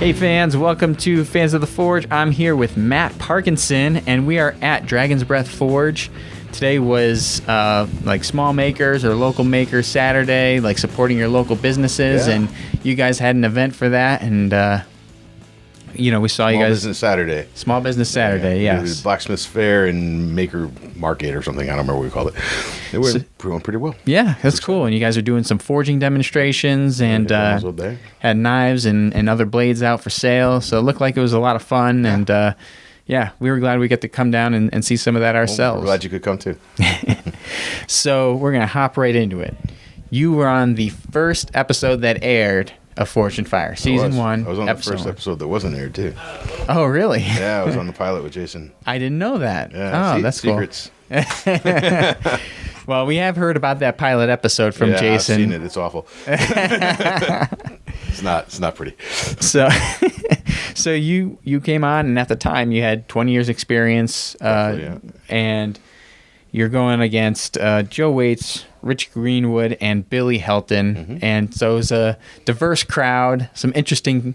Hey fans, welcome to Fans of the Forge. I'm here with Matt Parkinson, and we are at Dragon's Breath Forge. Today was like small makers or local makers Saturday, like supporting your local businesses, and you guys had an event for that, and we saw you guys. Small Business Saturday, yes. It was Blacksmith Fair and Maker Market or something. I don't remember what we called it. It went pretty well. Yeah, that's cool. And you guys are doing some forging demonstrations and had knives and other blades out for sale. So it looked like it was a lot of fun. Yeah. And we were glad we got to come down and see some of that ourselves. We're glad you could come too. So we're going to hop right into it. You were on the first episode that aired of Forge and Fire, season 1. I was on the first episode that wasn't aired too. Oh, really? Yeah, I was on the pilot with Jason. I didn't know that. Yeah, that's secrets. Cool. Well, we have heard about that pilot episode from Jason. I've seen it. It's awful. It's not pretty. So you came on, and at the time you had 20 years experience, and you're going against Joe Waits, Rich Greenwood, and Billy Helton. Mm-hmm. And so it was a diverse crowd, some interesting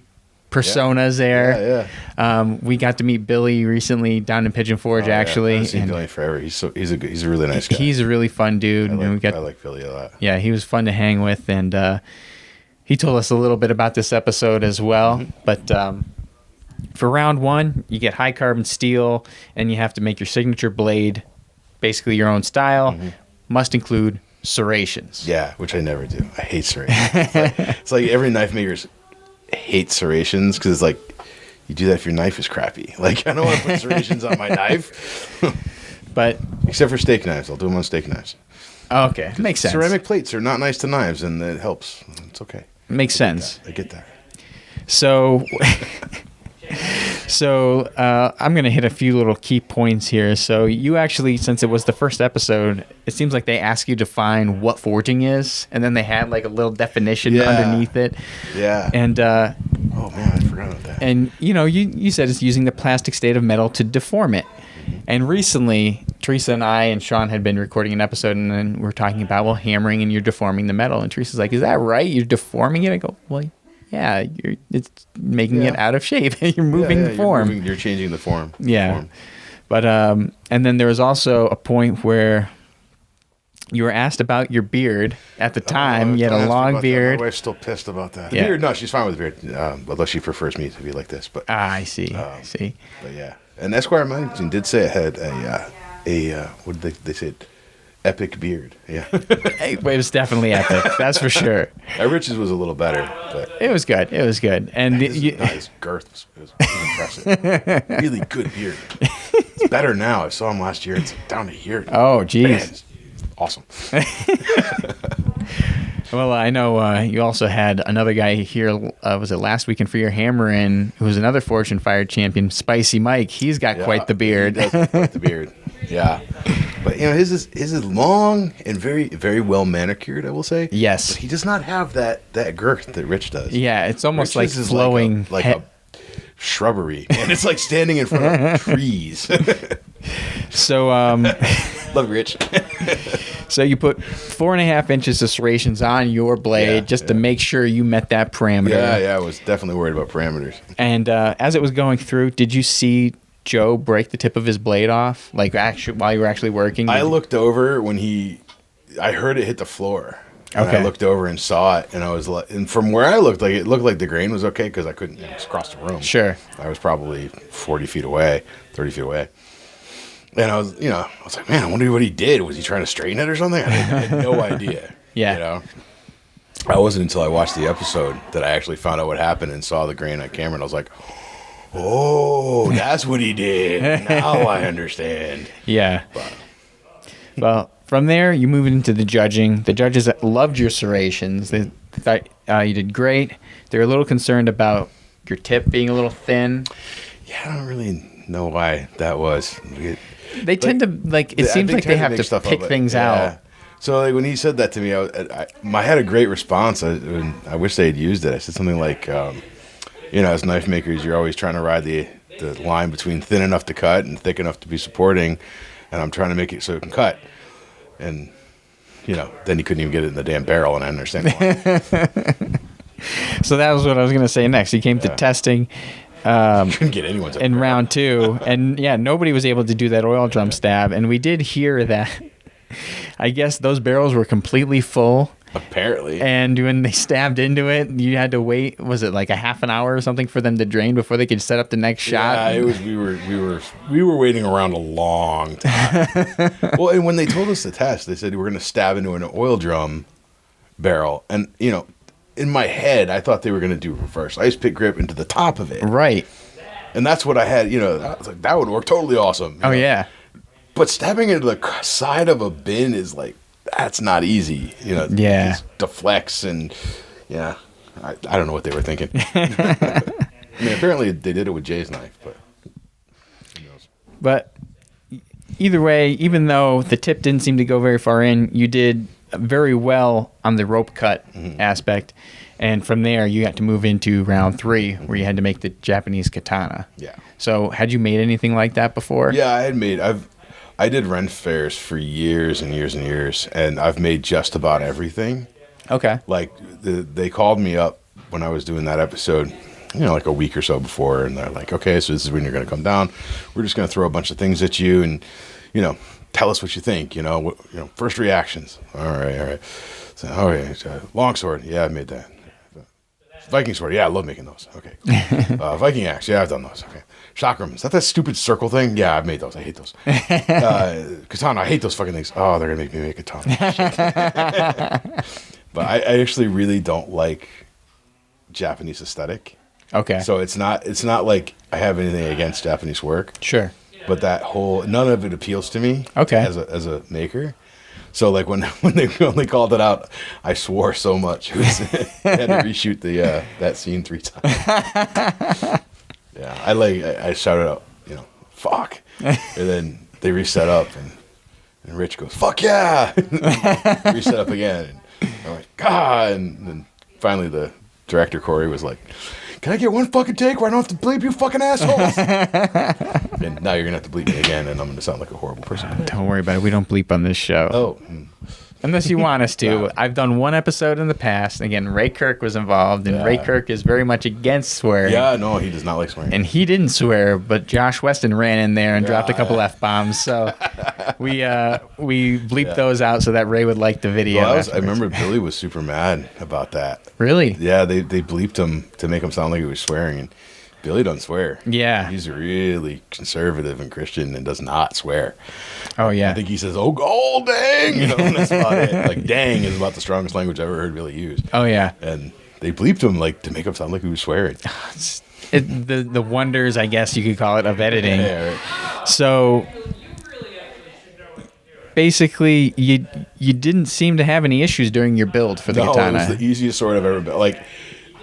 personas there. Yeah. We got to meet Billy recently down in Pigeon Forge, actually. I've seen Billy forever. He's a really nice guy. He's a really fun dude. I like Billy a lot. Yeah, he was fun to hang with, and he told us a little bit about this episode as well. Mm-hmm. But for round 1, you get high carbon steel, and you have to make your signature blade, basically your own style. Mm-hmm. Must include serrations. Yeah, which I never do. I hate serrations. It's like every knife maker's hate serrations because it's like you do that if your knife is crappy. Like I don't want to put serrations on my knife. But except for steak knives, I'll do them on steak knives. Okay, makes sense. Ceramic plates are not nice to knives, and it helps. It's okay. Makes sense. I get that. So I'm going to hit a few little key points here. So you actually, since it was the first episode, it seems like they ask you to define what forging is, and then they had like a little definition underneath it. Yeah. And oh man, I forgot about that. And you said it's using the plastic state of metal to deform it. Mm-hmm. And recently, Teresa and I and Sean had been recording an episode, and then we're talking about hammering, and you're deforming the metal. And Teresa's like, "Is that right? You're deforming it?" I go, "Well, yeah, it's making it out of shape. You're moving the form. You're changing the form. Yeah. But and then there was also a point where you were asked about your beard at the time. You had a long beard. My wife's still pissed about that. The beard, no, she's fine with the beard, although she prefers me to be like this. But I see. I see. But yeah, and Esquire magazine did say it had a what did they say? Epic beard. Yeah. It was definitely epic. That's for sure. Rich's was a little better, but it was good. And his girth was impressive. Really good beard. It's better now. I saw him last year. It's down to here. Oh, geez. Awesome. Well, I know you also had another guy here, was it last weekend for your hammer-in, who was another Forge and Fire champion, Spicy Mike. He's got quite the beard. He does have quite the beard. Yeah. But, his is long and very, very well manicured, I will say. Yes. But he does not have that girth that Rich does. Yeah, it's almost like flowing. Like a shrubbery. And it's like standing in front of trees. So, love Rich. So you put 4.5 inches of serrations on your blade just to make sure you met that parameter. Yeah, I was definitely worried about parameters. And as it was going through, did you see Joe break the tip of his blade off, like while you were actually working? I looked over when I heard it hit the floor. And I looked over and saw it, and I was like, and from where I looked, like it looked like the grain was okay because I couldn't. It was across the room. Sure. I was probably 40 feet away, 30 feet away. And I was like, man, I wonder what he did. Was he trying to straighten it or something? I had no idea. Yeah. I wasn't until I watched the episode that I actually found out what happened and saw the grain on camera. And I was like, oh, that's what he did. Now I understand. Yeah. Well, from there, you move into the judging. The judges loved your serrations. They thought you did great. They were a little concerned about your tip being a little thin. Yeah, I don't really know why that was. They tend to it seems like they have to pick things out. So when he said that to me, I had a great response. I wish they had used it. I said something like, as knife makers, you're always trying to ride the line between thin enough to cut and thick enough to be supporting, and I'm trying to make it so it can cut. And then he couldn't even get it in the damn barrel, and I understand why. So that was what I was going to say next. You came to testing Couldn't get anyone's in round 2, and yeah, nobody was able to do that oil drum stab. And we did hear that. I guess those barrels were completely full. Apparently. And when they stabbed into it, you had to wait. Was it like a half an hour or something for them to drain before they could set up the next shot? Yeah, it was. We were waiting around a long time. Well, and when they told us the test, they said we're going to stab into an oil drum barrel, and in my head, I thought they were going to do reverse ice pick grip into the top of it. Right. And that's what I had. I was like, that would work totally awesome. Oh yeah. But stabbing into the side of a bin is like, that's not easy. Yeah. It deflects and I don't know what they were thinking. I mean, apparently they did it with Jay's knife, but who knows? But either way, even though the tip didn't seem to go very far in, you did very well on the rope cut aspect. And from there, you got to move into round 3, where you had to make the Japanese katana. Yeah. So had you made anything like that before? Yeah, I did Ren fairs for years and years and years, and I've made just about everything. Okay. Like, they called me up when I was doing that episode, like a week or so before, and they're like, okay, so this is when you're going to come down. We're just going to throw a bunch of things at you, and, tell us what you think, first reactions. All right. So, okay, longsword, yeah, I made that. Viking sword, yeah, I love making those. Okay. Viking axe, yeah, I've done those. Okay. Chakram, is that circle thing? Yeah, I've made those. I hate those. Katana, I hate those fucking things. Oh, they're gonna make me make a katana. But I actually really don't like Japanese aesthetic. Okay. So it's not like I have anything against Japanese work. Sure. But none of it appeals to me. Okay. As a maker. So like when they only called it out, I swore so much. I had to reshoot that scene 3 times. Yeah, I shouted out, fuck, and then they reset up, and Rich goes, fuck yeah, reset up again, and I'm like, God, and then finally the director Corey was like, can I get one fucking take where I don't have to bleep you fucking assholes? And now you're gonna have to bleep me again, and I'm gonna sound like a horrible person. Don't worry about it. We don't bleep on this show. Oh. Unless you want us to. I've done one episode in the past. Again, Ray Kirk was involved, and Ray Kirk is very much agained swearing. Yeah, no, he does not like swearing. And he didn't swear, but Josh Weston ran in there and dropped a couple F-bombs. So we bleeped those out so that Ray would like the video. Well, I remember Billy was super mad about that. Really? Yeah, they bleeped him to make him sound like he was swearing, and Billy doesn't swear. Yeah. He's really conservative and Christian and does not swear. Oh, yeah. I think he says, oh dang! And that's about it. Like, dang is about the strongest language I've ever heard Billy use. Oh, yeah. And they bleeped him, like, to make him sound like he was swearing. The wonders, I guess you could call it, of editing. Yeah, right. So, basically, you didn't seem to have any issues during your build for the katana. No, it was the easiest sword I've ever built. Like,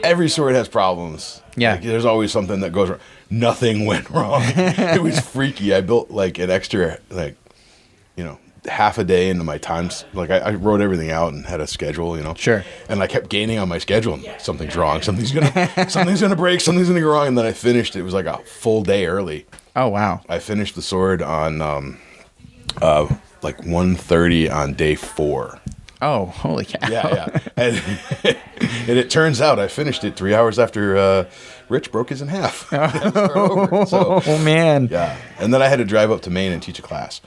every sword has problems. Yeah. Like, there's always something that goes wrong. Nothing went wrong. It was freaky. I built, like, an extra, like, half a day into my times. Like, I wrote everything out and had a schedule, Sure. And I kept gaining on my schedule. And something's wrong. Something's gonna break. Something's gonna go wrong. And then I finished. It was like a full day early. Oh, wow. I finished the sword on, like 1:30 on day 4. Oh, holy cow. Yeah. And it turns out I finished it 3 hours after Rich broke his in half. Oh, man. Yeah. And then I had to drive up to Maine and teach a class.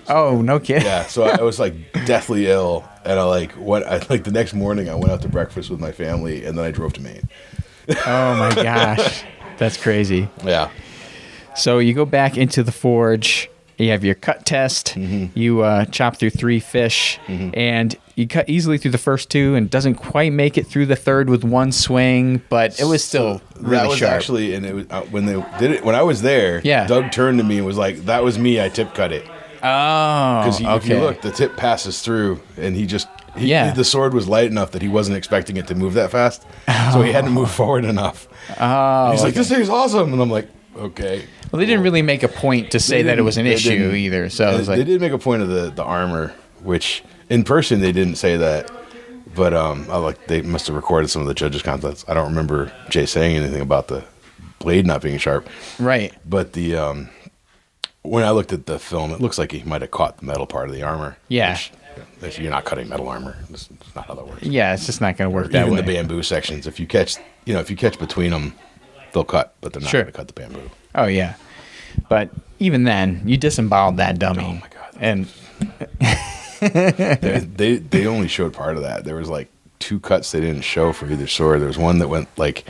Oh, no kidding. Yeah. So I was like deathly ill. And the next morning I went out to breakfast with my family and then I drove to Maine. Oh, my gosh. That's crazy. Yeah. So you go back into the forge. You have your cut test. Mm-hmm. You chop through 3 fish, and you cut easily through the first 2, and doesn't quite make it through the 3rd with 1 swing, but it was still really that was sharp. Actually, and it was when they did it when I was there. Yeah. Doug turned to me and was like, "That was me. I tip cut it." Oh, because if you look, the tip passes through, and the sword was light enough that he wasn't expecting it to move that fast, so he hadn't moved forward enough. Oh, and he's like, "This thing's awesome," and I'm like, "Okay." Well, they didn't really make a point to say that it was an issue either. So it was like, they did make a point of the armor, which in person they didn't say that, but they must have recorded some of the judges' comments. I don't remember Jay saying anything about the blade not being sharp. Right. But when I looked at the film, it looks like he might have caught the metal part of the armor. Yeah. You're not cutting metal armor. That's not how that works. Yeah, it's just not going to work that way. Even the bamboo sections, if you catch if you catch between them, they'll cut, but they're not going to cut the bamboo. Oh yeah, but even then, you disemboweled that dummy. Oh my god! And they only showed part of that. There was like 2 cuts they didn't show for either sword. There was one that went like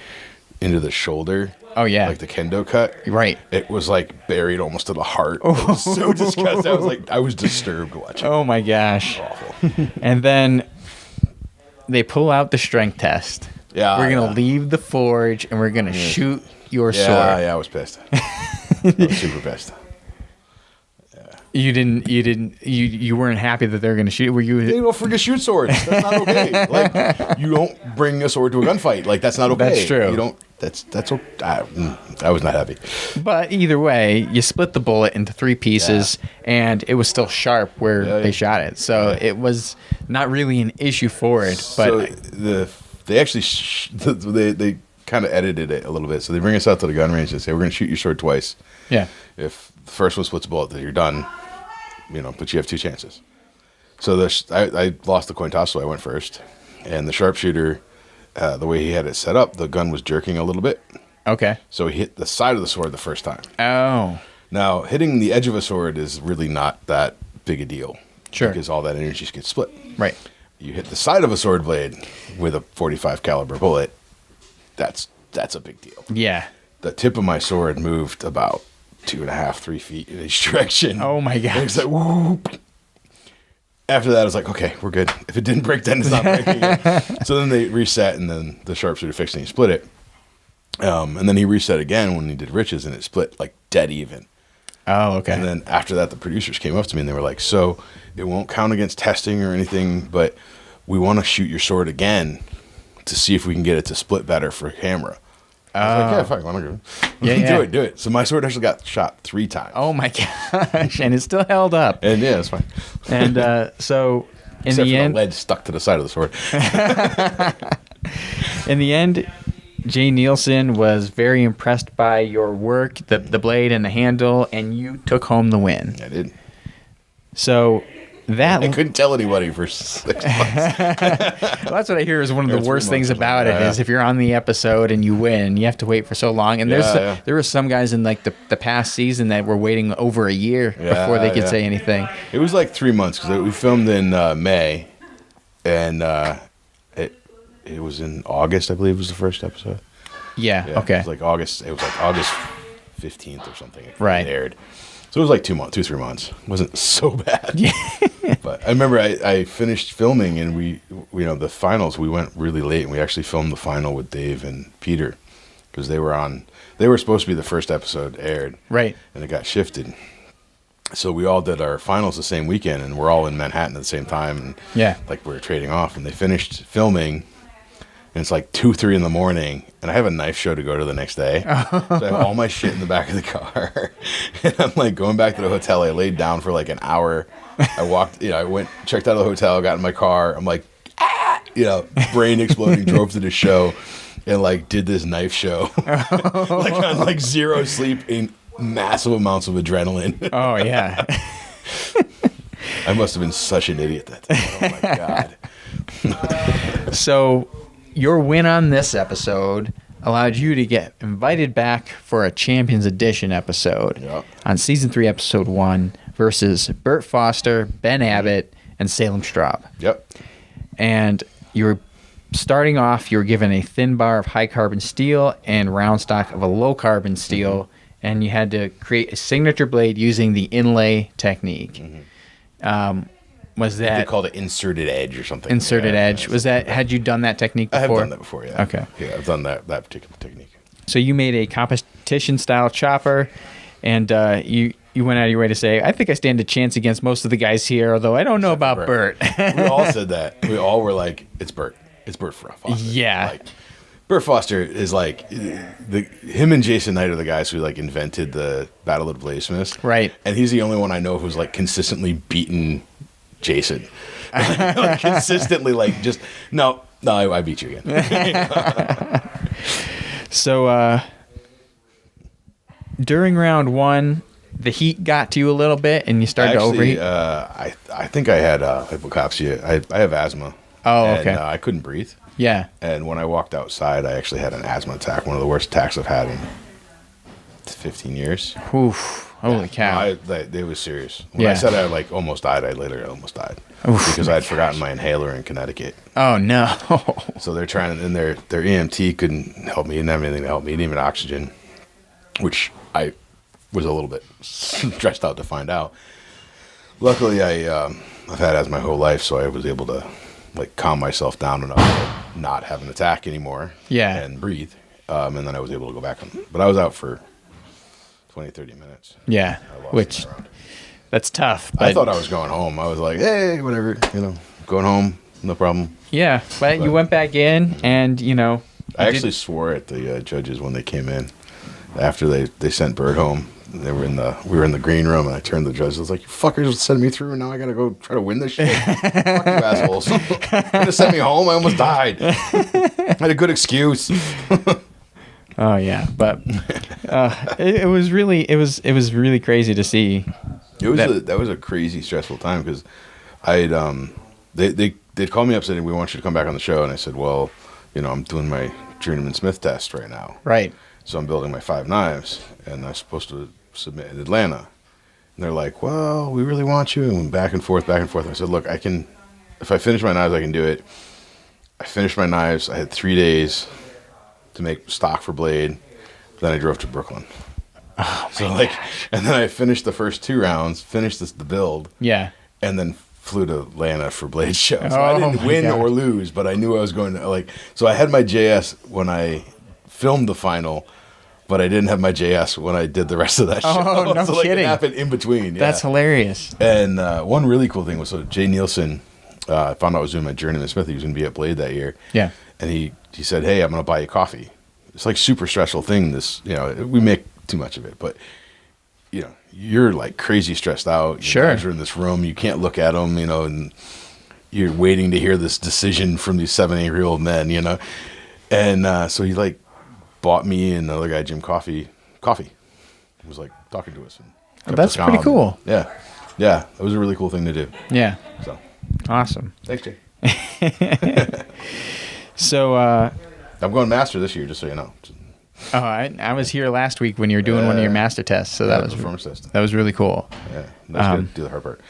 into the shoulder. Oh yeah, like the kendo cut. Right. It was like buried almost to the heart. It was so disgusting. I was disturbed watching. Oh my gosh. Awful. And then they pull out the strength test. Yeah. We're gonna leave the forge and we're gonna shoot your sword. Yeah, I was pissed. I was super pissed. You weren't happy that they're gonna shoot. Were you? They don't forget shoot swords. That's not okay. Like, you don't bring a sword to a gunfight. Like, that's not okay. That's true. You don't. That's okay. I was not happy. But either way, you split the bullet into 3 pieces, and it was still sharp where they shot it. So it was not really an issue for it. But so they actually they kind of edited it a little bit. So they bring us out to the gun range and say, we're going to shoot your sword twice. Yeah. If the first one splits a bullet, then you're done. But you have 2 chances. So I lost the coin toss, so I went first. And the sharpshooter, the way he had it set up, the gun was jerking a little bit. Okay. So he hit the side of the sword the first time. Oh. Now, hitting the edge of a sword is really not that big a deal. Sure. Because all that energy gets split. Right. You hit the side of a sword blade with a 45 caliber bullet, that's a big deal. Yeah. The tip of my sword moved about 2.5, 3 feet in each direction. Oh my gosh. It's like, whoop. After that, I was like, okay, we're good. If it didn't break, then it's not breaking it. So then they reset, and then the sharpshooter fixed it and he split it. And then he reset again when he did Rich's, and it split like dead even. Oh, okay. And then after that, the producers came up to me and they were like, so it won't count against testing or anything, but we want to shoot your sword again to see if we can get it to split better for camera. I was like, yeah, fine, want to go? Do it. So my sword actually got shot 3 times. Oh my gosh, and it's still held up. And yeah, it's fine. And so in Except the for end, the lead stuck to the side of the sword. in the end, Jay Nielsen was very impressed by your work, the blade and the handle, and you took home the win. I did. So I couldn't tell anybody for 6 months. Well, that's what I hear is one of the worst things about it is if you're on the episode and you win, you have to wait for so long. And there were some guys in like the past season that were waiting over a year before they could say anything. It was like 3 months because we filmed in May, and it was in August, I believe, was the first episode. Yeah. Okay. It was like August 15th or something. Right. It aired. So it was like 2-3 months. It wasn't so bad. Yeah. But I remember I finished filming, and we the finals, we went really late, and we actually filmed the final with Dave and Peter because they were supposed to be the first episode aired. Right. And it got shifted. So we all did our finals the same weekend, and we're all in Manhattan at the same time. And like we were trading off, and they finished filming. And it's like 2-3 in the morning, and I have a knife show to go to the next day. So I have all my shit in the back of the car. And I'm like going back to the hotel. I laid down for like an hour. I walked, I went, checked out of the hotel, got in my car. I'm like, brain exploding, drove to the show, and like did this knife show. Like on like 0 sleep and massive amounts of adrenaline. Oh, yeah. I must have been such an idiot that time. Oh, my God. So your win on this episode allowed you to get invited back for a Champions Edition episode on Season 3, Episode 1 versus Bert Foster, Ben Abbott, and Salem Straub. Yep. And you were starting off, you were given a thin bar of high-carbon steel and round stock of a low-carbon steel, and you had to create a signature blade using the inlay technique. Was that they called it inserted edge or something? Inserted edge. Was that? Had you done that technique before? I have done that before. Yeah. Okay. Yeah, I've done that particular technique. So you made a competition style chopper, and you went out of your way to say, "I think I stand a chance against most of the guys here, although I don't know about Bert." We all said that. We all were like, "It's Bert. It's Bert Foster." Yeah. Like, Bert Foster is like him and Jason Knight are the guys who like invented the Battle of the Bladesmiths. Right. And he's the only one I know who's like consistently beaten Jason. Like, consistently, like, just no, I beat you again. So during round 1, the heat got to you a little bit, and you started to overheat. I think I had hypoxia. I have asthma. Oh, okay. And, I couldn't breathe. Yeah. And when I walked outside, I actually had an asthma attack, one of the worst attacks I've had in 15 years. Oof. Holy cow. It was serious. When I said I like almost died, I literally almost died. Oof. Because I had forgotten my inhaler in Connecticut. Oh, no. So they're trying to, and their EMT couldn't help me, didn't have anything to help me, didn't even oxygen, which I was a little bit stressed out to find out. Luckily, I've had asthma my whole life, so I was able to like calm myself down enough to not have an attack anymore. Yeah. And breathe. And then I was able to go back on. But I was out for 20, 30 minutes. Yeah. Which, that's tough. But I thought I was going home. I was like, hey, whatever, going home, no problem. Yeah. But you went back in and, I actually swore at the judges when they came in. After they sent Bird home, we were in the green room, and I turned to the judge. I was like, "You fuckers sent me through, and now I gotta go try to win this shit. Fuck you assholes! You're gonna send me home. I almost died. I had a good excuse." Oh yeah, but it was really crazy to see. That was a crazy stressful time because they'd call me up saying, "We want you to come back on the show," and I said, "Well, I'm doing my Journeyman Smith test right now." Right. So I'm building my 5 knives, and I'm supposed to submit in Atlanta. And they're like, well, we really want you. And back and forth, back and forth. And I said, look, if I finish my knives, I can do it. I finished my knives. I had 3 days to make stock for blade. Then I drove to Brooklyn. Oh, so gosh. And then I finished the first 2 rounds, finished the build. Yeah. And then flew to Atlanta for blade show. So I didn't win or lose, but I knew I was going to, so I had my JS when I filmed the final, but I didn't have my JS when I did the rest of that show. Oh, no so kidding. It happened in between. Yeah. That's hilarious. And one really cool thing was, so Jay Nielsen, I found out I was doing my Journeyman Smith. He was going to be at Blade that year. Yeah. And he said, hey, I'm going to buy you coffee. It's like super stressful thing. We make too much of it, but you're like crazy stressed out. Sure. You guys are in this room. You can't look at them, and you're waiting to hear this decision from these 7, 8-year-old men, And so he bought me and another guy, Jim Coffee. He was talking to us. And that's pretty cool. Yeah. Yeah. It was a really cool thing to do. Yeah. So awesome. Thanks, Jay. So I'm going master this year, just so you know. Oh, I was here last week when you were doing one of your master tests, so that was performance test. That was really cool. Yeah, that's good. Do the hard part.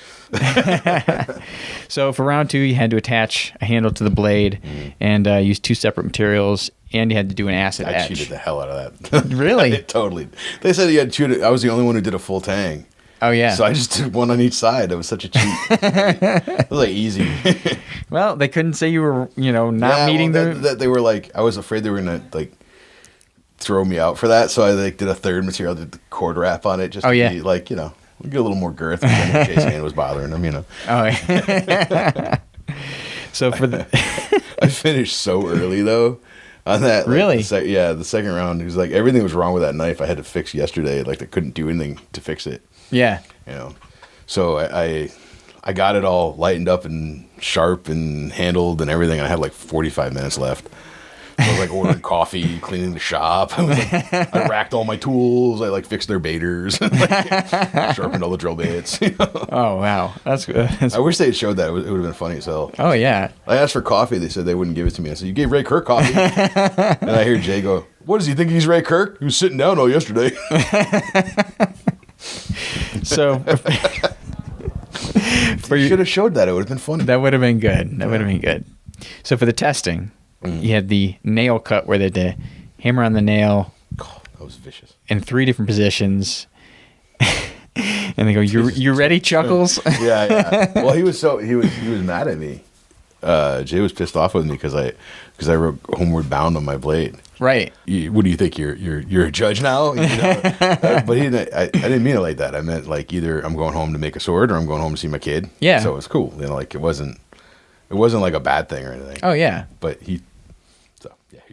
So for round 2, you had to attach a handle to the blade and use 2 separate materials, and you had to do an acid etch. I cheated the hell out of that. Really? Totally. They said you had to shoot it. I was the only one who did a full tang. Oh yeah. So I just did one on each side. It was such a cheat. It was easy. Well, they couldn't say you were, not meeting the. They were I was afraid they were gonna throw me out for that, so I did a third material, did the cord wrap on it, just to be get a little more girth. Jason's hand was bothering them, Oh yeah. So for the, I finished so early though on that. Really? The second round. It was everything was wrong with that knife. I had to fix yesterday. They couldn't do anything to fix it. Yeah. So I got it all lightened up and sharp and handled and everything. And I had 45 minutes left. So I was ordering coffee, cleaning the shop. I racked all my tools. I fixed their baiters, sharpened all the drill bits. Oh wow, that's good. I wish they had showed that. It would have been funny as hell. Oh yeah. I asked for coffee. They said they wouldn't give it to me. I said, "You gave Ray Kirk coffee." And I hear Jay go, "What does he think he's Ray Kirk? He was sitting down all yesterday." So. You should have showed that. It would have been funny. That would have been good. That would have been good. So for the testing, you had the nail cut where they had to hammer on the nail. Oh, that was vicious. In 3 different positions. And they go, "You ready, Chuckles?" Yeah. Well, he was mad at me. Jay was pissed off with me because I wrote "Homeward Bound" on my blade. Right. What do you think? You're a judge now? But he didn't. I didn't mean it like that. I meant either I'm going home to make a sword or I'm going home to see my kid. Yeah. So it was cool. It wasn't a bad thing or anything. Oh yeah. But he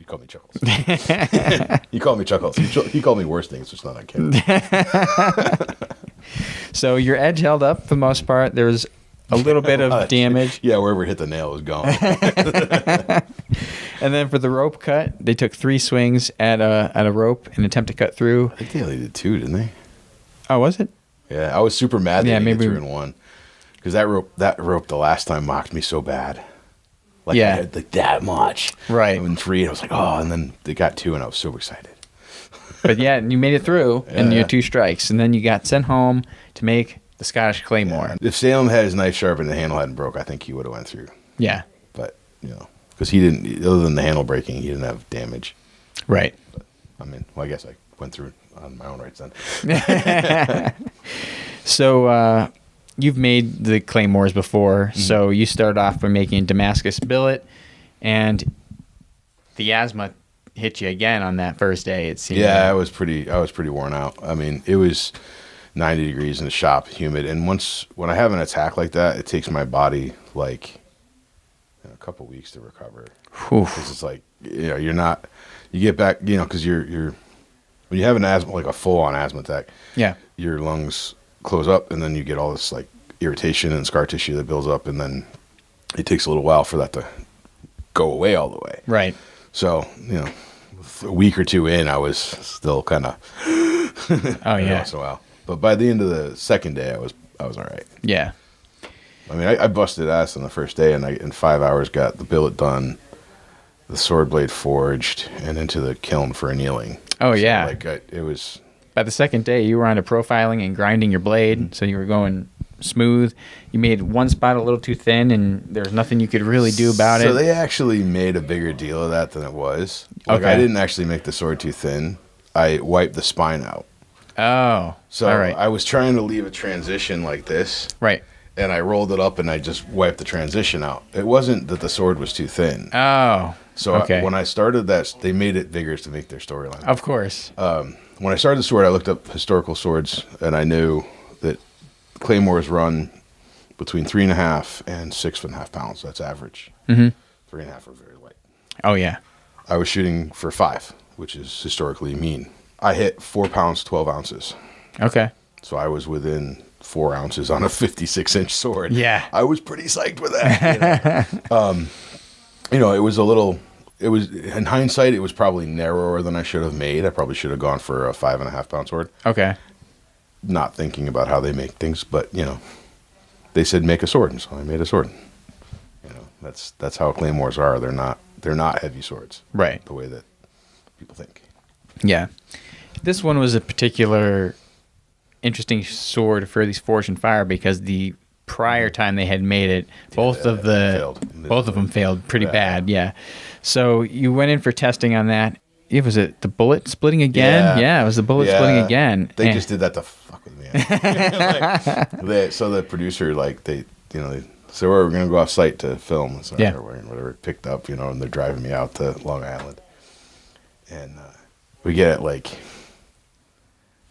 called me Chuckles. He called me Chuckles. He called me worse things, just not on camera. So your edge held up for the most part. There was a little bit of damage. Yeah, wherever it hit the nail was gone. And then for the rope cut, they took 3 swings at a rope and attempt to cut through. I think they only did 2, didn't they? Oh, was it? Yeah, I was super mad that Yeah, they maybe get through in 1. Because that rope the last time mocked me so bad. Like Yeah. I had like that much. Right. And 3, and I was like, oh, and then they got 2, and I was so excited. But yeah, and you made it through, and you Yeah. had 2 strikes, and then you got sent home to make the Scottish Claymore. If Salem had his knife sharp and the handle hadn't broke, I think he would have went through. Yeah. But because he didn't, other than the handle breaking, he didn't have damage. Right. But, I mean, well, I guess I went through on my own rights then. So you've made the Claymores before, so you started off by making Damascus billet, and the asthma hit you again on that first day. It seemed. Yeah, I was pretty worn out. I mean, it was 90 degrees in the shop, humid, and when I have an attack like that, it takes my body like a couple weeks to recover. Because it's like you're not, you get back, because you're when you have an asthma, like a full-on asthma attack. Yeah. Your lungs close up, and then you get all this like irritation and scar tissue that builds up, and then it takes a little while for that to go away all the way. Right. So, a week or 2 in, I was still kind of Oh yeah. so well. But by the end of the second day, I was all right. Yeah. I mean, I busted ass on the first day, and I in 5 hours got the billet done, the sword blade forged, and into the kiln for annealing. Oh yeah. It was. By the second day, you were on to profiling and grinding your blade, so you were going smooth. You made one spot a little too thin, and there's nothing you could really do about it. So they actually made a bigger deal of that than it was. Like, Okay. I didn't actually make the sword too thin. I wiped the spine out. Oh. So all right. I was trying to leave a transition like this, Right. and I rolled it up, and I just wiped the transition out. It wasn't that the sword was too thin. Oh. So okay. when I started that, they made it vigorous to make their storyline. Of course. When I started the sword, I looked up historical swords, and I knew that claymores run between 3.5 and 6.5 pounds. That's average. 3.5 are very light. Oh yeah. I was shooting for 5, which is historically mean. I hit 4 pounds, 12 ounces. Okay. So I was within 4 ounces on a 56-inch sword. Yeah. I was pretty psyched with that. It was a little. It was, in hindsight, it was probably narrower than I should have made. I probably should have gone for a 5.5 pound sword. Okay. Not thinking about how they make things, but they said make a sword, and so I made a sword. That's how claymores are. They're not heavy swords. Right. The way that people think. Yeah. This one was a particular interesting sword for these Forged in Fire because the prior time they had made it, both of them failed pretty bad. Yeah. So you went in for testing on that. Was it the bullet splitting again? Yeah, it was the bullet splitting again. They just did that to fuck with me. So the producer, they said, we're going to go off site to film. So whatever, picked up, and they're driving me out to Long Island. And we get it,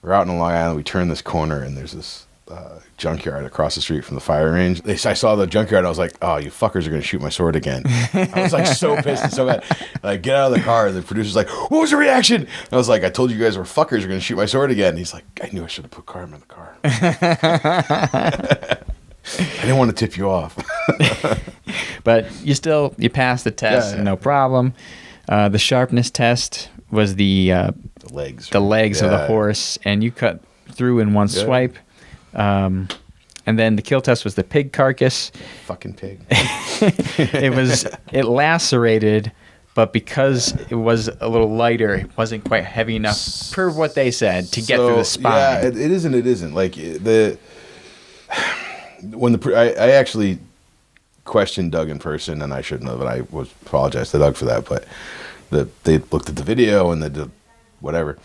we're out in Long Island, we turn this corner, and there's this junkyard across the street from the fire range. I saw the junkyard, I was like, oh, you fuckers are going to shoot my sword again. I was so pissed and so bad. I get out of the car, and the producer's like, what was the reaction? And I was like, I told you guys were fuckers are going to shoot my sword again. And he's like, I knew I should have put Carm in the car. I didn't want to tip you off. But you passed the test, no problem. The sharpness test was the legs of the horse, and you cut through in one swipe. And then the kill test was the pig carcass. Fucking pig. It lacerated, but because it was a little lighter, it wasn't quite heavy enough, per what they said, to get through the spine. Yeah, it isn't. It isn't. I actually questioned Doug in person, and I shouldn't have, and I apologize to Doug for that, but they looked at the video and they did whatever.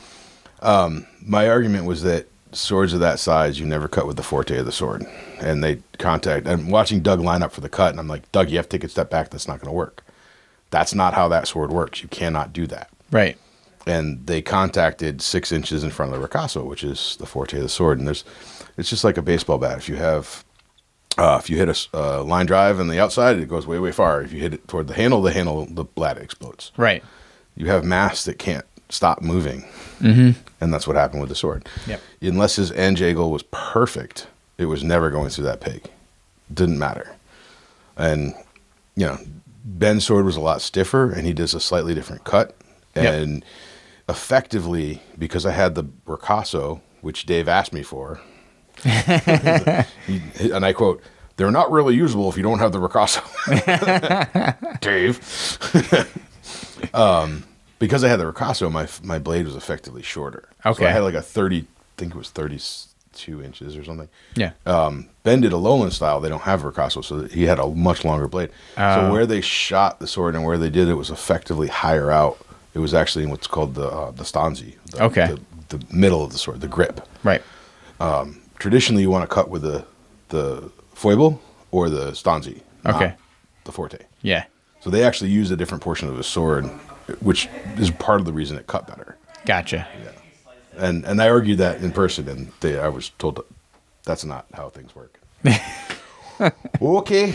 My argument was that swords of that size, you never cut with the forte of the sword. And I'm watching Doug line up for the cut, and I'm like, Doug, you have to take a step back. That's not going to work. That's not how that sword works. You cannot do that. Right. And they contacted 6 inches in front of the ricasso, which is the forte of the sword. And it's just like a baseball bat. If you hit a line drive on the outside, it goes way, way far. If you hit it toward the handle, the blade explodes. Right. You have mass that can't stop moving. And that's what happened with the sword. Yep. Unless his edge angle was perfect, it was never going through that pig. Didn't matter. And, Ben's sword was a lot stiffer, and he does a slightly different cut. And effectively, because I had the ricasso, which Dave asked me for, and I quote, They're not really usable if you don't have the ricasso. Dave. Because I had the ricasso, my blade was effectively shorter. Okay. So I had like a 30, I think it was 32 inches or something. Yeah. Ben did a lowland style. They don't have ricasso, so he had a much longer blade. So where they shot the sword and where they did it was effectively higher out. It was actually in what's called the stanzi. The middle of the sword, the grip. Right. Traditionally, you want to cut with the foible or the stanzi, not the forte. Yeah. So they actually used a different portion of the sword, which is part of the reason it cut better. Gotcha. Yeah. And I argued that in person, and I was told that's not how things work. Okay.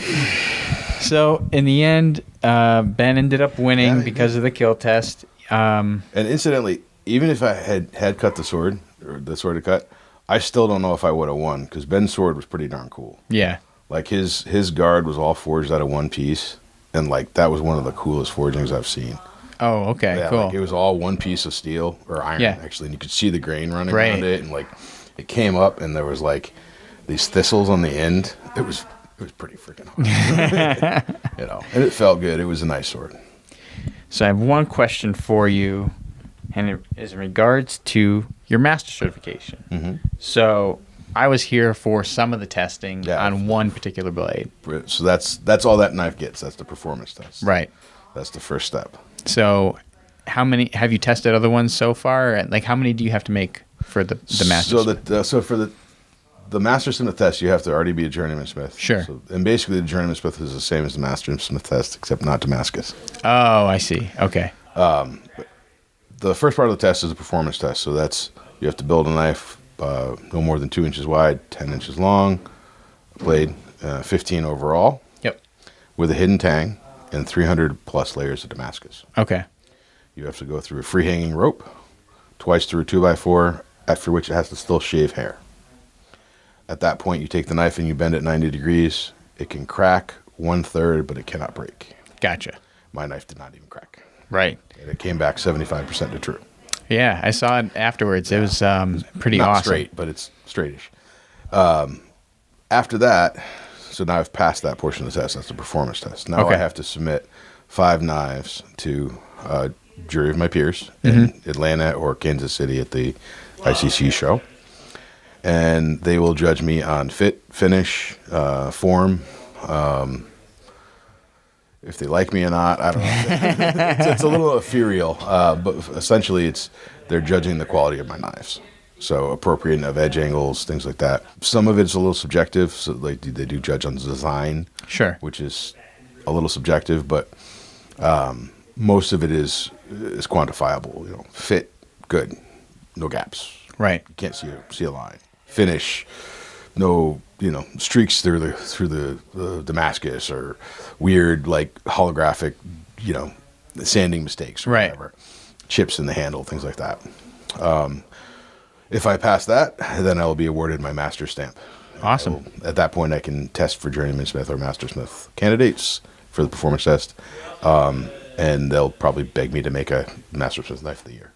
So in the end, Ben ended up winning because of the kill test. And incidentally, even if I had cut the sword, or the sword had cut, I still don't know if I would have won, because Ben's sword was pretty darn cool. Yeah. Like his guard was all forged out of one piece, and like that was one of the coolest forgings I've seen. Oh, okay, Yeah, cool. like it was all one piece of steel or iron, actually, and you could see the grain running around it, and like it came up, and there was like these thistles on the end. It was pretty freaking hard, you know, and it felt good. It was a nice sword. So I have one question for you, and it is in regards to your master certification. Mm-hmm. So I was here for some of the testing on one particular blade. So that's all that knife gets. That's the performance test. Right. That's the first step. So how many have you tested other ones so far? Like how many do you have to make for the master? So for the Mastersmith test, you have to already be a Journeyman Smith. Sure. So, and basically, the Journeyman Smith is the same as the Mastersmith test, except not Damascus. Oh, I see. Okay. The first part of the test is a performance test. So you have to build a knife no more than 2 inches wide, 10 inches long, blade, 15 overall. Yep. With a hidden tang and 300 plus layers of Damascus. Okay. You have to go through a free hanging rope, twice through a 2x4, after which it has to still shave hair. At that point, you take the knife and you bend it 90 degrees. It can crack 1/3, but it cannot break. Gotcha. My knife did not even crack. Right. And it came back 75% to true. Yeah, I saw it afterwards. It was pretty not awesome. Straight, but it's straightish. After that, so now I've passed that portion of the test. That's the performance test. Now I have to submit 5 knives to a jury of my peers in Atlanta or Kansas City at the ICC show. And they will judge me on fit, finish, form, if they like me or not. I don't know. It's a little ethereal, but essentially they're judging the quality of my knives. So appropriate of edge angles, things like that. Some of it's a little subjective. So like they do judge on design, sure, which is a little subjective, but most of it is quantifiable. You know, fit, good, no gaps. Right. You can't see a line. Finish, no, streaks through the Damascus or weird like holographic, sanding mistakes or whatever. Chips in the handle, things like that. If I pass that, then I will be awarded my master stamp. Awesome. At that point, I can test for Journeyman Smith or Mastersmith candidates for the performance test, and they'll probably beg me to make a Mastersmith knife of the year.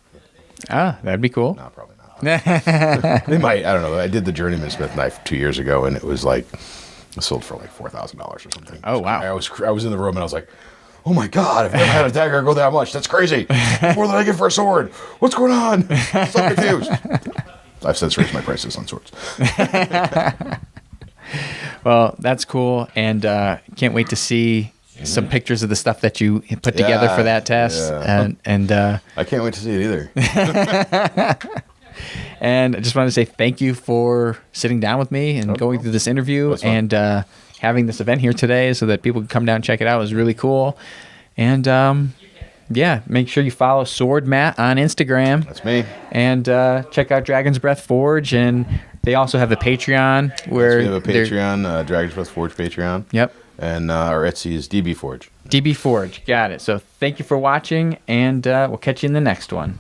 Ah, that'd be cool. No, probably not. They might. I don't know. I did the Journeyman Smith knife 2 years ago, and it was like sold for like $4,000 or something. Oh wow! I was in the room, and I was like, "Oh my god! I've never had a dagger go that much. That's crazy. More than I get for a sword. What's going on? I'm so confused." I've since raised my prices on swords. Well, that's cool, and can't wait to see some pictures of the stuff that you put together for that test. Yeah. And I can't wait to see it either. And I just want to say thank you for sitting down with me and going through this interview and having this event here today so that people can come down and check it out. It was really cool. And make sure you follow Sword Matt on Instagram. That's me. And check out Dragon's Breath Forge. And they also have a Patreon where we have a Patreon, Dragon's Breath Forge Patreon. Yep. And our Etsy is DB Forge. DB Forge. Got it. So thank you for watching, and we'll catch you in the next one.